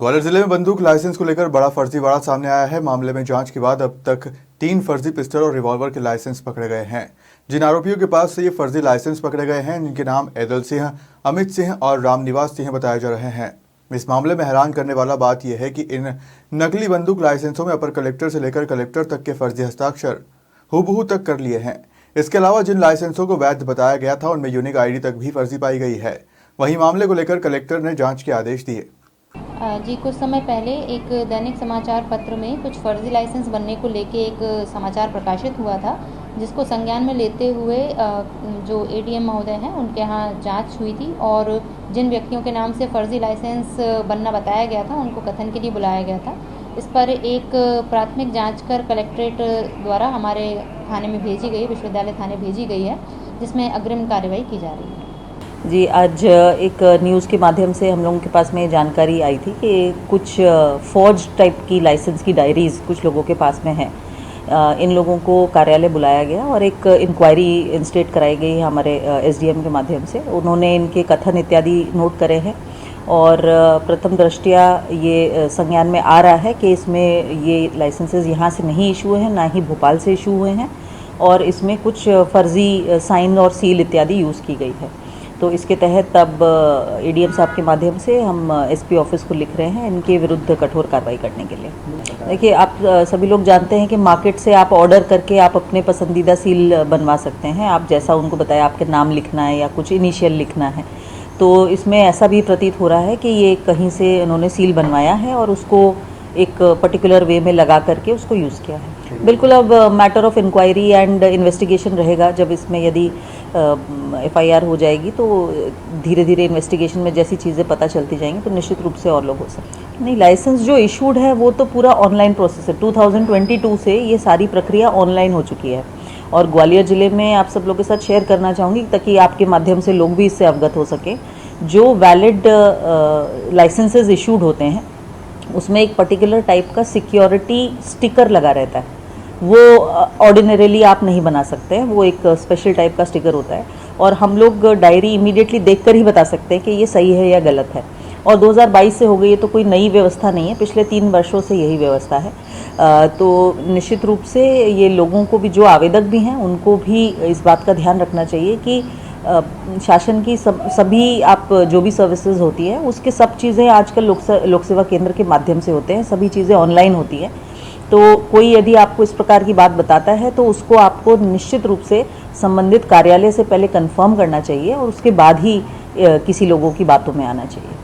ग्वालियर जिले में बंदूक लाइसेंस को लेकर बड़ा फर्जीवाड़ा सामने आया है। मामले में जांच के बाद अब तक 3 फर्जी पिस्टल और रिवॉल्वर के लाइसेंस पकड़े गए हैं। जिन आरोपियों के पास से ये फर्जी लाइसेंस पकड़े गए हैं, जिनके नाम ऐदल सिंह, अमित सिंह और रामनिवास सिंह बताए जा रहे हैं। इस मामले में हैरान करने वाला बात यह है कि इन नकली बंदूक लाइसेंसों में अपर कलेक्टर से लेकर कलेक्टर तक के फर्जी हस्ताक्षर हूबहू तक कर लिए हैं। इसके अलावा जिन लाइसेंसों को वैध बताया गया था, उनमें यूनिक आईडी तक भी फर्जी पाई गई है। वहीं मामले को लेकर कलेक्टर ने जांच के आदेश दिए। जी, कुछ समय पहले एक दैनिक समाचार पत्र में कुछ फर्जी लाइसेंस बनने को लेके एक समाचार प्रकाशित हुआ था, जिसको संज्ञान में लेते हुए जो एडीएम महोदय हैं उनके यहाँ जांच हुई थी और जिन व्यक्तियों के नाम से फर्जी लाइसेंस बनना बताया गया था उनको कथन के लिए बुलाया गया था। इस पर एक प्राथमिक जांच कर कलेक्ट्रेट द्वारा हमारे थाने में भेजी गई, विश्वविद्यालय थाने भेजी गई है, जिसमें अग्रिम कार्रवाई की जा रही है। जी, आज एक न्यूज़ के माध्यम से हम लोगों के पास में जानकारी आई थी कि कुछ फॉर्ज टाइप की लाइसेंस की डायरीज़ कुछ लोगों के पास में हैं। इन लोगों को कार्यालय बुलाया गया और एक इंक्वायरी इंस्टेट कराई गई हमारे एसडीएम के माध्यम से। उन्होंने इनके कथन इत्यादि नोट करे हैं और प्रथम दृष्टया ये संज्ञान में आ रहा है कि इसमें ये लाइसेंसेस यहाँ से नहीं इशू हैं, ना ही भोपाल से इशू हुए हैं और इसमें कुछ फर्जी साइन और सील इत्यादि यूज़ की गई है। तो इसके तहत अब एडीएम साहब के माध्यम से हम एसपी ऑफिस को लिख रहे हैं इनके विरुद्ध कठोर कार्रवाई करने के लिए। देखिए, आप सभी लोग जानते हैं कि मार्केट से आप ऑर्डर करके आप अपने पसंदीदा सील बनवा सकते हैं। आप जैसा उनको बताया, आपके नाम लिखना है या कुछ इनिशियल लिखना है, तो इसमें ऐसा भी प्रतीत हो रहा है कि ये कहीं से उन्होंने सील बनवाया है और उसको एक पर्टिकुलर वे में लगा करके उसको यूज़ किया है। बिल्कुल, अब matter of inquiry and investigation रहेगा। जब इसमें यदि एफआईआर हो जाएगी तो धीरे धीरे इन्वेस्टिगेशन में जैसी चीज़ें पता चलती जाएंगी तो निश्चित रूप से और लोग हो सकते। नहीं, लाइसेंस जो इशूड है वो तो पूरा ऑनलाइन प्रोसेस है। 2022 से ये सारी प्रक्रिया ऑनलाइन हो चुकी है और ग्वालियर ज़िले में आप सब लोग के साथ शेयर करना चाहूँगी ताकि आपके माध्यम से लोग भी इससे अवगत हो सकें। जो वैलिड लाइसेंसेज इशूड होते हैं उसमें एक पर्टिकुलर टाइप का सिक्योरिटी स्टिकर लगा रहता है। वो ऑर्डिनरीली आप नहीं बना सकते हैं, वो एक स्पेशल टाइप का स्टिकर होता है और हम लोग डायरी इमीडिएटली देखकर ही बता सकते हैं कि ये सही है या गलत है। और 2022 से हो गई है तो कोई नई व्यवस्था नहीं है, पिछले 3 वर्षों से यही व्यवस्था है। तो निश्चित रूप से ये लोगों को भी, जो आवेदक भी हैं, उनको भी इस बात का ध्यान रखना चाहिए कि शासन की सभी आप जो भी सर्विसेज होती है उसके सब चीज़ें आजकल लोक सेवा केंद्र के माध्यम से होते हैं, सभी चीज़ें ऑनलाइन होती हैं। तो कोई यदि आपको इस प्रकार की बात बताता है तो उसको आपको निश्चित रूप से संबंधित कार्यालय से पहले कंफर्म करना चाहिए और उसके बाद ही किसी लोगों की बातों में आना चाहिए।